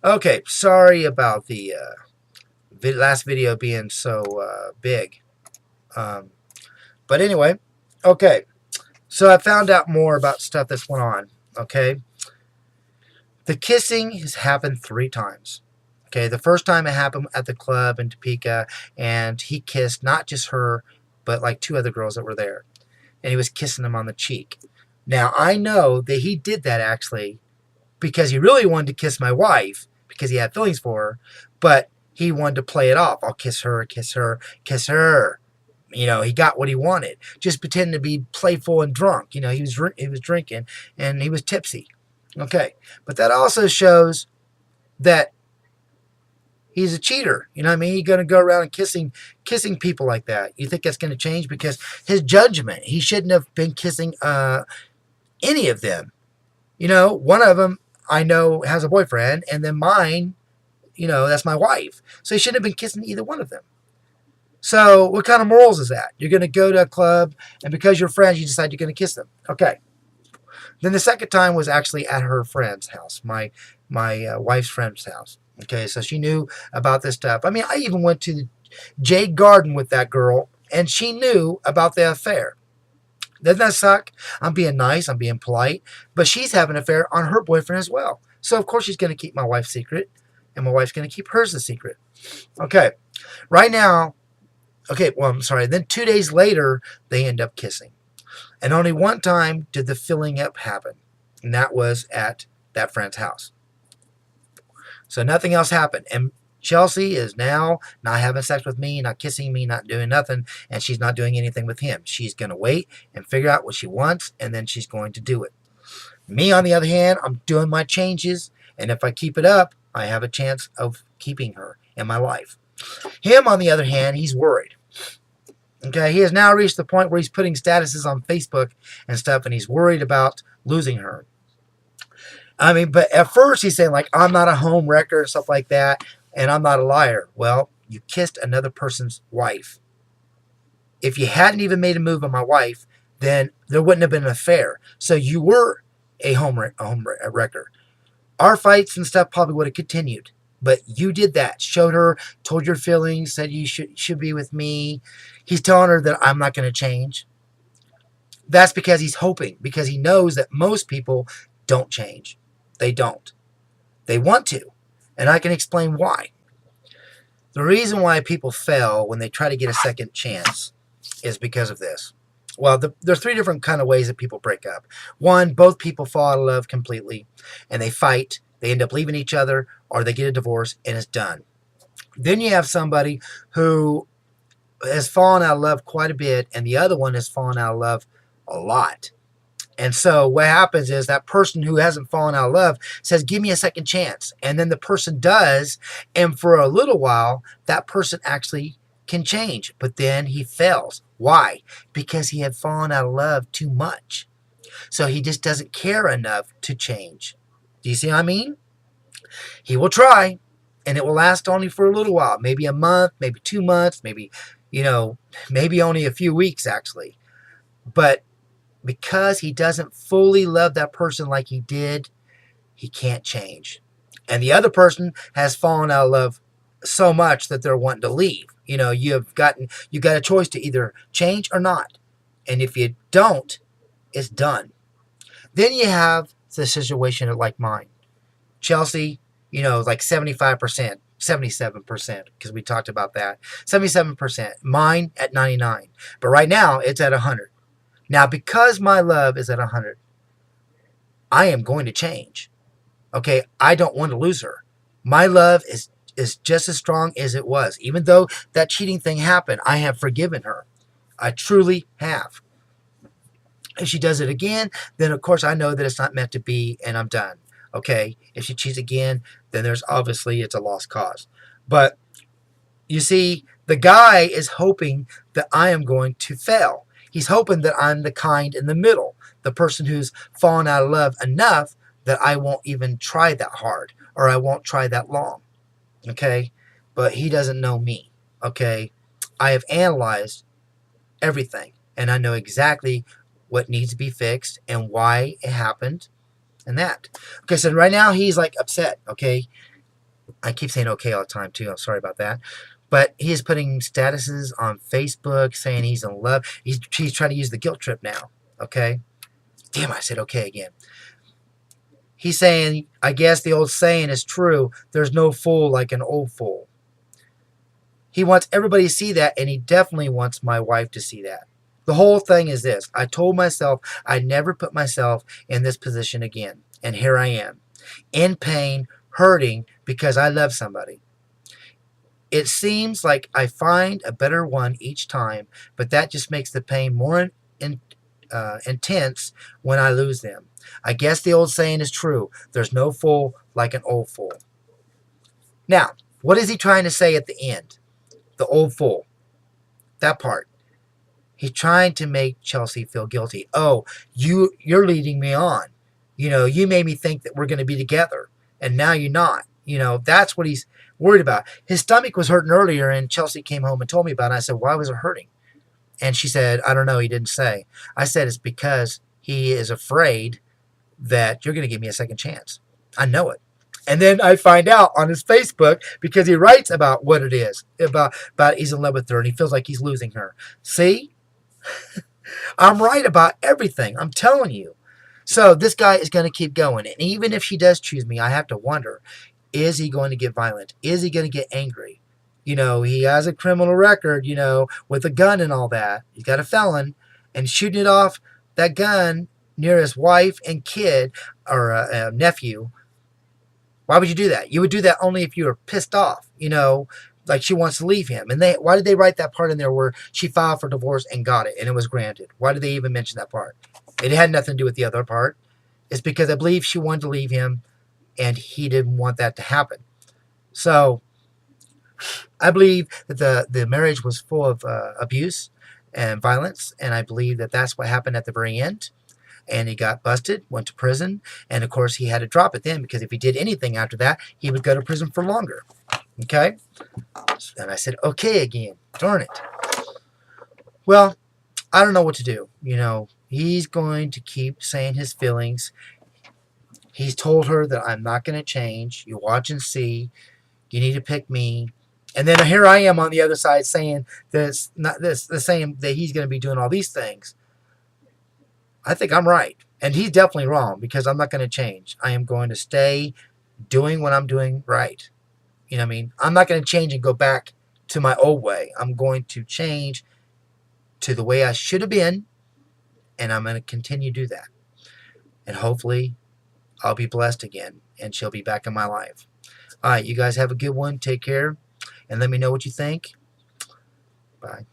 Okay, sorry about the last video being so big. Um, but anyway, okay. So I found out more about stuff that's went on. Okay, the kissing has happened 3 times. Okay, the first time it happened at the club in Topeka, and he kissed not just her, but like 2 other girls that were there, and he was kissing them on the cheek. Now I know that he did that actually because he really wanted to kiss my wife because he had feelings for her, but he wanted to play it off. I'll kiss her, kiss her, kiss her. He got what he wanted. Just pretending to be playful and drunk. He was drinking and he was tipsy. Okay, but that also shows that he's a cheater. You know what I mean? He's going to go around and kissing people like that. You think that's going to change? Because his judgment, he shouldn't have been kissing any of them. One of them I know has a boyfriend, and then mine, that's my wife. So he shouldn't have been kissing either one of them. So what kind of morals is that? You're going to go to a club, and because you're friends, you decide you're going to kiss them. Okay. Then the second time was actually at her friend's house, my wife's friend's house. Okay, so she knew about this stuff. I mean, I even went to the Jade Garden with that girl, and she knew about the affair. Doesn't that suck? I'm being nice, I'm being polite, but she's having an affair on her boyfriend as well. So of course she's going to keep my wife's secret, and my wife's going to keep hers a secret. Okay, right now, okay, well, I'm sorry. Then 2 days later, they end up kissing. And only one time did the filling up happen, and that was at that friend's house. So nothing else happened. And Chelsea is now not having sex with me, not kissing me, not doing nothing, and she's not doing anything with him. She's going to wait and figure out what she wants, and then she's going to do it. Me, on the other hand, I'm doing my changes, and if I keep it up, I have a chance of keeping her in my life. Him, on the other hand, he's worried. Okay, he has now reached the point where he's putting statuses on Facebook and stuff, and he's worried about losing her. I mean, but at first he's saying, like, I'm not a home wrecker and stuff like that, and I'm not a liar. Well, you kissed another person's wife. If you hadn't even made a move on my wife, then there wouldn't have been an affair. So you were a home wrecker. Our fights and stuff probably would have continued. But you did that. Showed her, told your feelings, said you should be with me. He's telling her that I'm not going to change. That's because he's hoping, because he knows that most people don't change. They don't. They want to. And I can explain why. The reason why people fail when they try to get a second chance is because of this. Well, there are 3 different kind of ways that people break up. One, both people fall out of love completely, and they fight. They end up leaving each other, or they get a divorce, and it's done. Then you have somebody who has fallen out of love quite a bit, and the other one has fallen out of love a lot. And so what happens is that person who hasn't fallen out of love says, give me a second chance. And then the person does. And for a little while, that person actually can change. But then he fails. Why? Because he had fallen out of love too much. So he just doesn't care enough to change. Do you see what I mean? He will try, and it will last only for a little while. Maybe a month, maybe 2 months, maybe, maybe only a few weeks, actually. But because he doesn't fully love that person like he did, he can't change. And the other person has fallen out of love so much that they're wanting to leave. You got a choice to either change or not. And if you don't, it's done. Then you have the situation like mine. Chelsea, like 75%, 77%, because we talked about that. 77%. Mine at 99. But right now, it's at 100. Now, because my love is at 100, I am going to change. Okay, I don't want to lose her. My love is just as strong as it was. Even though that cheating thing happened, I have forgiven her. I truly have. If she does it again, then of course I know that it's not meant to be, and I'm done. Okay, if she cheats again, then it's a lost cause. But you see, the guy is hoping that I am going to fail. He's hoping that I'm the kind in the middle, the person who's fallen out of love enough that I won't even try that hard, or I won't try that long. Okay? But he doesn't know me. Okay? I have analyzed everything, and I know exactly what needs to be fixed and why it happened and that. Okay, so right now he's like upset. Okay? I keep saying okay all the time too. I'm sorry about that. But he is putting statuses on Facebook saying he's in love. He's trying to use the guilt trip now. Okay? Damn, I said okay again. He's saying, I guess the old saying is true. There's no fool like an old fool. He wants everybody to see that, and he definitely wants my wife to see that. The whole thing is this. I told myself I'd never put myself in this position again. And here I am. In pain, hurting, because I love somebody. It seems like I find a better one each time, but that just makes the pain more intense when I lose them. I guess the old saying is true. There's no fool like an old fool. Now, what is he trying to say at the end? The old fool. That part. He's trying to make Chelsea feel guilty. Oh, you're leading me on. You know, you made me think that we're going to be together, and now you're not. You know, that's what he's worried about. His stomach was hurting earlier, and Chelsea came home and told me about it. I said, why was it hurting? And she said, I don't know. He didn't say. I said, it's because he is afraid that you're going to give me a second chance. I know it. And then I find out on his Facebook, because he writes about what it is, about he's in love with her and he feels like he's losing her. See? I'm right about everything. I'm telling you. So this guy is going to keep going. And even if she does choose me, I have to wonder, is he going to get violent? Is he going to get angry? You know, he has a criminal record, you know, with a gun and all that. He's got a felon. And shooting it off that gun near his wife and kid, or a nephew, why would you do that? You would do that only if you were pissed off, you know, like she wants to leave him. And why did they write that part in there where she filed for divorce and got it and it was granted? Why did they even mention that part? It had nothing to do with the other part. It's because I believe she wanted to leave him and he didn't want that to happen. So I believe that the marriage was full of abuse and violence, and I believe that that's what happened at the very end. And he got busted, went to prison, and of course he had to drop it then, because if he did anything after that, he would go to prison for longer. Okay? And I said, okay again. Darn it. Well, I don't know what to do. You know, he's going to keep saying his feelings. He's told her that I'm not going to change. You watch and see. You need to pick me. And then here I am on the other side saying this, not this, the same, that he's going to be doing all these things. I think I'm right. And he's definitely wrong, because I'm not going to change. I am going to stay doing what I'm doing right. You know what I mean? I'm not going to change and go back to my old way. I'm going to change to the way I should have been, and I'm going to continue to do that. And hopefully I'll be blessed again, and she'll be back in my life. All right, you guys have a good one. Take care, and let me know what you think. Bye.